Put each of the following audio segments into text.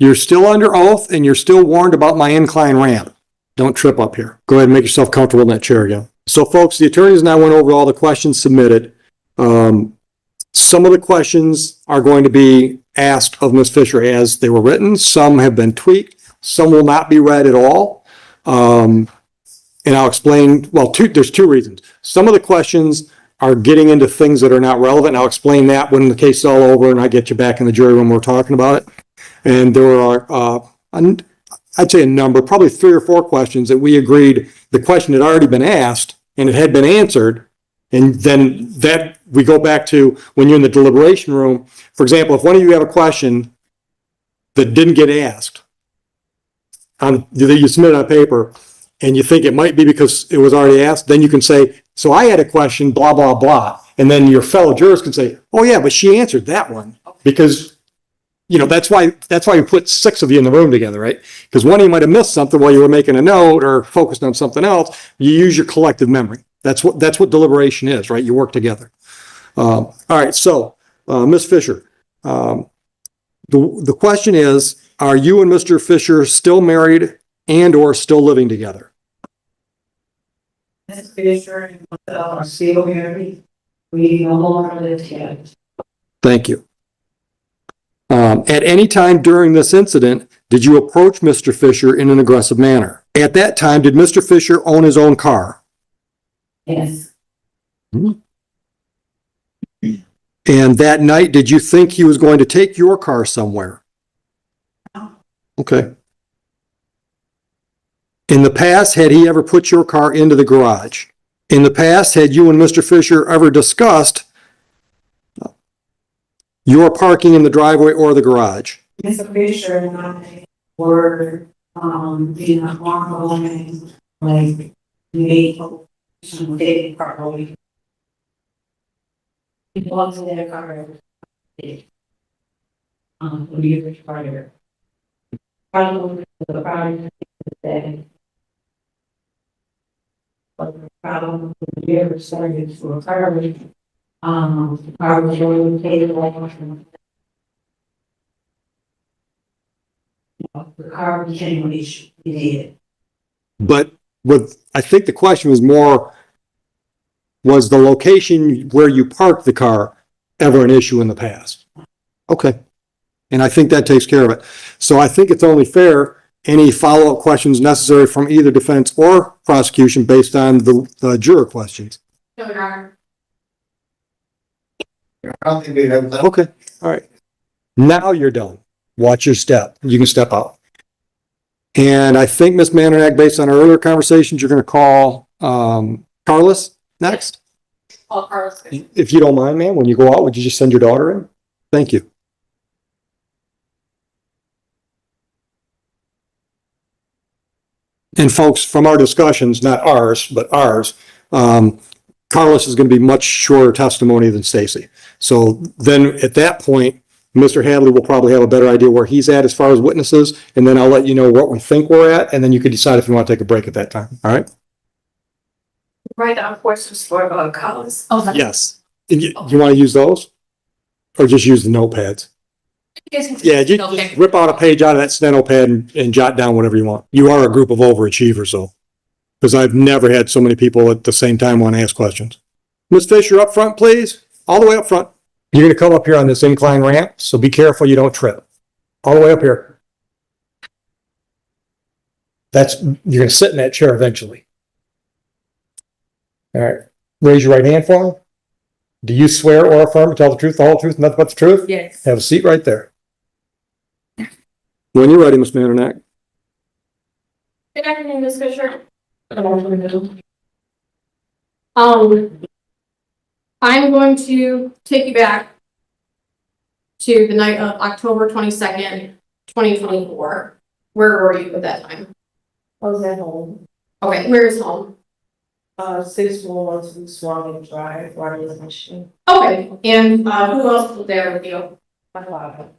You're still under oath and you're still warned about my incline ramp. Don't trip up here. Go ahead and make yourself comfortable in that chair again. So folks, the attorneys and I went over all the questions submitted. Some of the questions are going to be asked of Ms. Fisher as they were written. Some have been tweaked. Some will not be read at all. And I'll explain, well, there's two reasons. Some of the questions are getting into things that are not relevant. I'll explain that when the case is all over and I get you back in the jury room we're talking about it. And there are, I'd say a number, probably 3 or 4 questions that we agreed the question had already been asked and it had been answered. And then that we go back to when you're in the deliberation room. For example, if one of you have a question that didn't get asked, you submit it on paper and you think it might be because it was already asked, then you can say, so I had a question, blah, blah, blah. And then your fellow jurors can say, oh yeah, but she answered that one. Because, that's why you put 6 of you in the room together, right? Because one of you might have missed something while you were making a note or focused on something else. You use your collective memory. That's what deliberation is, right? You work together. All right, so Ms. Fisher, the question is, are you and Mr. Fisher still married and or still living together? Ms. Fisher and myself are still married. We no longer live together. Thank you. At any time during this incident, did you approach Mr. Fisher in an aggressive manner? At that time, did Mr. Fisher own his own car? Yes. Mm-hmm. And that night, did you think he was going to take your car somewhere? No. Okay. In the past, had he ever put your car into the garage? In the past, had you and Mr. Fisher ever discussed your parking in the driveway or the garage? Mr. Fisher and I were in a ongoing, like, some dating properly. He belongs in their car. We were prior. Problem the prior that but the problem we ever started for a car the car was really paid like the car became an issue. It did. But I think the question was more, was the location where you parked the car ever an issue in the past? Okay. And I think that takes care of it. So I think it's only fair any follow-up questions necessary from either defense or prosecution based on the juror questions. No, Your Honor. Okay. All right. Now you're done. Watch your step. You can step out. And I think, Ms. Mandernack, based on our earlier conversations, you're going to call Carlos next. Call Carlos. If you don't mind, ma'am, when you go out, would you just send your daughter in? Thank you. And folks, from our discussions, not ours, but ours, Carlos is going to be much shorter testimony than Stacy. So then at that point, Mr. Hadley will probably have a better idea where he's at as far as witnesses, and then I'll let you know what we think we're at, and then you can decide if you want to take a break at that time. All right? Write down questions for Carlos. Oh, yes. You want to use those? Or just use the notepads? Yeah, you just rip out a page out of that steno pad and jot down whatever you want. You are a group of overachievers, though, because I've never had so many people at the same time want to ask questions. Ms. Fisher, up front, please. All the way up front. You're going to come up here on this incline ramp, so be careful you don't trip. All the way up here. You're going to sit in that chair eventually. All right. Raise your right hand for me. Do you swear or affirm to tell the truth, the whole truth, and nothing but the truth? Yes. Have a seat right there. When you're ready, Ms. Mandernack. Good afternoon, Ms. Fisher. I'm going to take you back to the night of October 22nd, 2024. Where were you at that time? I was at home. Okay, where is home? 612 Swan Drive, Wireless Machine. Okay, and who else was there with you? My father.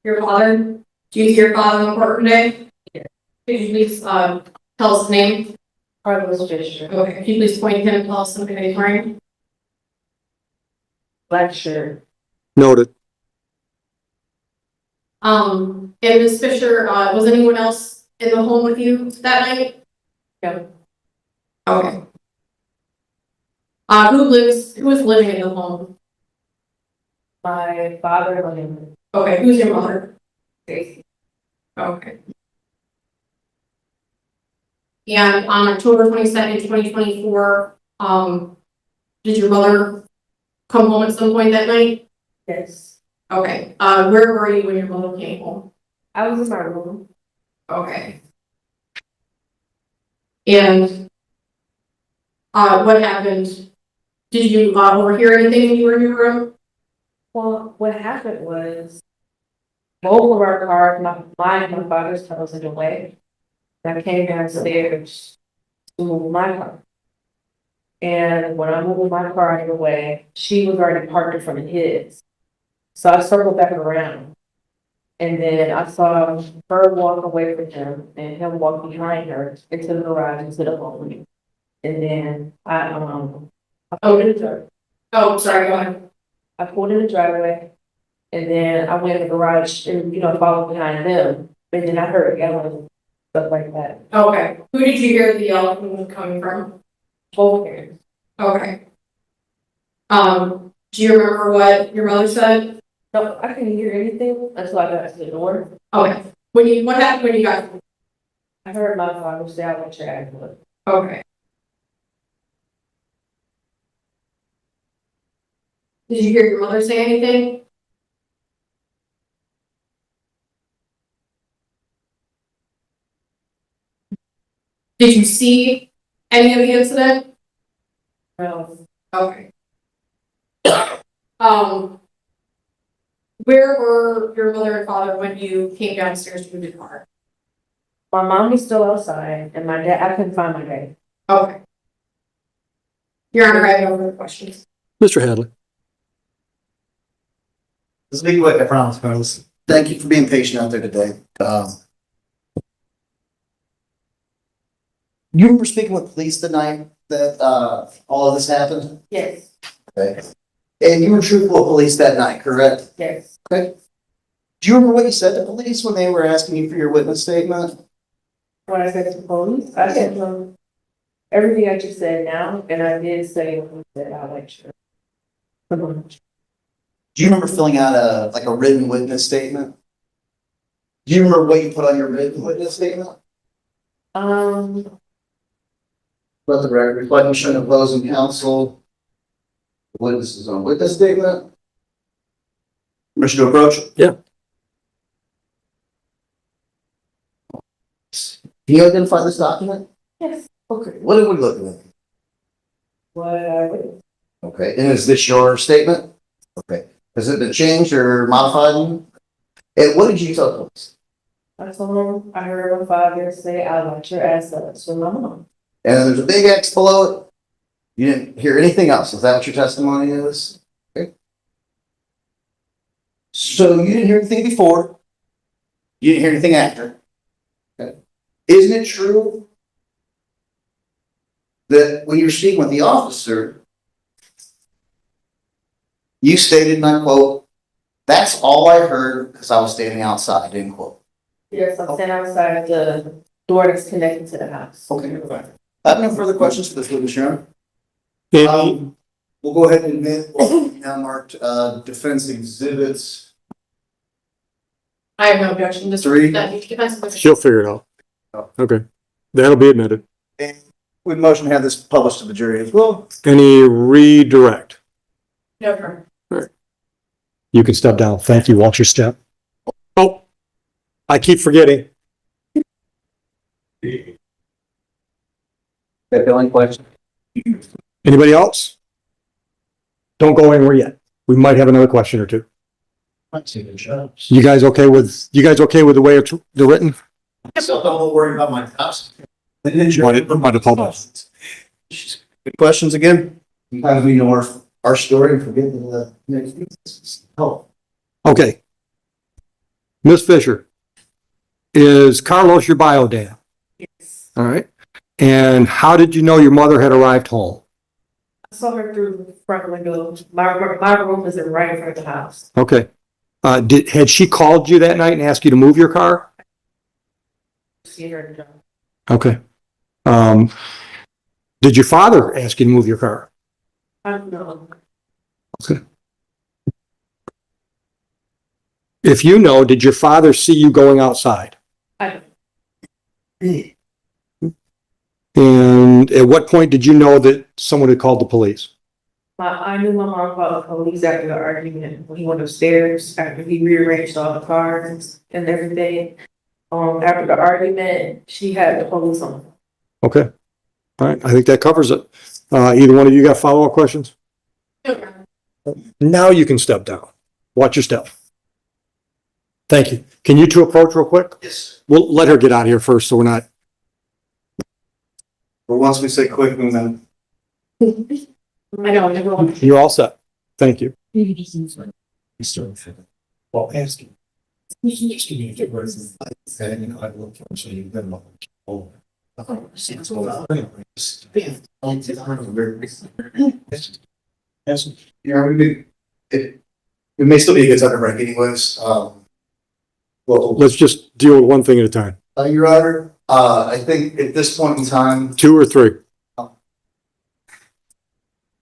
Your father? Do you see your father in the court today? Yeah. Could you please tell us his name? Carlos Fisher. Okay, could you please point to him and tell us something that he's wearing? Black shirt. Noted. And Ms. Fisher, was anyone else in the home with you that night? No. Okay. Who was living in the home? My father and Okay, who's your mother? Stacy. Okay. And on October 22nd, 2024, did your mother come home at some point that night? Yes. Okay. Where were you when your mother came home? I was in my room. Okay. And what happened? Did you overhear anything when you were in your room? Well, what happened was both of our cars, my father's car was in the way. And I came downstairs to move my car. And when I moved my car out of the way, she was already parked in front of his. So I circled back around. And then I saw her walk away from him and him walk behind her into the garage, into the home. And then I pulled in the driveway. Oh, sorry, go ahead. I pulled in the driveway. And then I went in the garage and, followed behind them. And then I heard yelling, stuff like that. Okay. Who did you hear the yelling coming from? Both parents. Okay. Do you remember what your mother said? No, I couldn't hear anything until I got to the door. Okay. What happened when you got? I heard my father say, "I want your address." Okay. Did you hear your mother say anything? Did you see any of the incident? No, Okay. Where were your mother and father when you came downstairs to the car? my mom was still outside, and my dad. I couldn't find my dad. Okay. Your Honor, I have no further questions. Mr. Hadley. This will be quick, I promise, Carlos. Thank you for being patient out there today. You remember speaking with police the night that all of this happened? Yes, Okay. And you were truthful with police that night, correct? yes. Okay. Do you remember what you said to police when they were asking you for your witness statement? When I said to the police, I said everything I just said now, and I did say that I like you. Do you remember filling out a written witness statement? Do you remember what you put on your written witness statement? Let the record reflect the showing opposing counsel. Witnesses on witness statement. Permission to approach? Yeah. Can you identify this document? Yes. Okay, what are we looking at? What? Okay, and is this your statement? Okay, has it been changed or modified? And what did you tell police? I told him I heard my father say, "I want your ass up." So my mom. And there's a big X below it. You didn't hear anything else. Is that what your testimony is? Okay. So you didn't hear anything before. You didn't hear anything after. Okay. Isn't it true that when you were speaking with the officer, you stated, and I quote, "That's all I heard because I was standing outside," end quote. Yes, I'm standing outside the door that's connected to the house. Okay, I have no further questions for this witness, Your Honor. Any, We'll go ahead and admit what we now marked defense exhibits. I have no objection. Just Three. she'll figure it out. Okay. That'll be admitted. And we motion to have this published to the jury as well. Any redirect? No problem. You can step down. Thank you. Watch your step. Oh, I keep forgetting. Any question? Anybody else? Don't go anywhere yet. We might have another question or two. You guys okay with the way it's written? So don't worry about my cops. Might have pulled off. Good questions again? Sometimes we know our story and forget the next. Oh. Okay. Ms. Fisher, is Carlos your bio dad? Yes. All right. And how did you know your mother had arrived home? I saw her through the front window. My room is right in front of the house. Okay. Had she called you that night and asked you to move your car? See her job. Okay. Did your father ask you to move your car? I don't know. If you know, did your father see you going outside? I And at what point did you know that someone had called the police? I knew my mom called the police after the argument. When he went upstairs, after he rearranged all the cars and everything. After the argument, she had the police on. Okay. All right. I think that covers it. Either one of you got follow-up questions? Now you can step down. Watch your step. Thank you. Can you two approach real quick? Yes. We'll let her get out of here first so we're not. But once we say quick, and then I know, everyone. You're all set. Thank you. Well, ask him. Just give me a good reason. And, you know, I will, so you've been. Yeah, it may still be a good time to break anyways. Well, Let's just deal with one thing at a time. Your Honor, I think at this point in time, Two or three.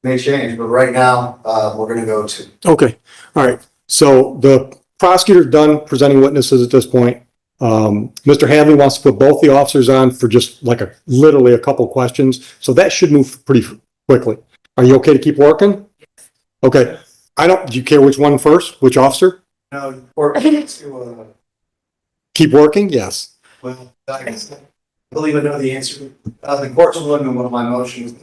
may change, but right now, we're gonna go to. Okay. All right. So the prosecutor's done presenting witnesses at this point. Mr. Hadley wants to put both the officers on for just like literally a couple questions. So that should move pretty quickly. Are you okay to keep working? Okay. Do you care which one first? Which officer? No, or to, Keep working? Yes. well, I believe I know the answer. The court's ruling on one of my motions.